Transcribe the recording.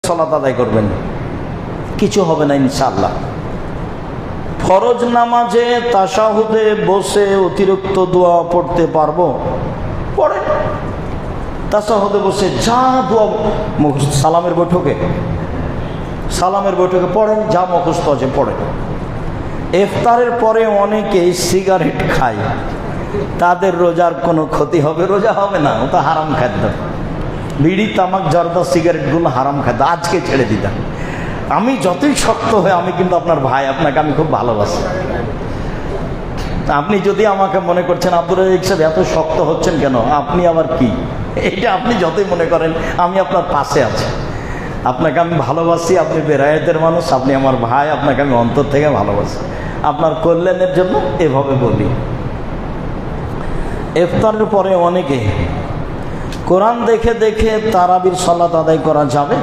সালাত আদায় করবেন, কিছু হবে না ইনশাআল্লাহ। ফরজ নামাজে তাশাহুদে বসে অতিরিক্ত দোয়া পড়তে পারবো, পড়েন। তাশাহুদে বসে যা দোয়া সালামের বৈঠকে পড়েন, যা মুখস্থ আছে পড়েন। ইফতারের পরে অনেকেই সিগারেট খায়, তাদের রোজার কোনো ক্ষতি হবে? রোজা হবে না, ওটা হারাম খাদ্য। বিড়ি, তামাক, জর্দা, সিগারেটগুলো হারাম খাদ্য, আজকে ছেড়ে দিতাম। আমি যতই শক্ত হয়ে, আমি কিন্তু আপনার ভাই, আপনাকে আমি খুব ভালোবাসি। আপনি যদি আমাকে মনে করছেন আব্দুর রাজ্জাক সাহেব এত শক্ত হচ্ছেন কেন, আপনি আবার কি, এইটা আপনি যতই মনে করেন, আমি আপনার পাশে আছি। আপনাকে আমি ভালোবাসি, আপনি বেরায়েতের মানুষ, আপনি আমার ভাই, আপনাকে আমি অন্তর থেকে ভালোবাসি। আপনার কল্যাণের জন্য এভাবে বলি। ইফতারের পরে অনেকে কোরআন দেখে দেখে তারাবির সালাত আদায় করা যাবে।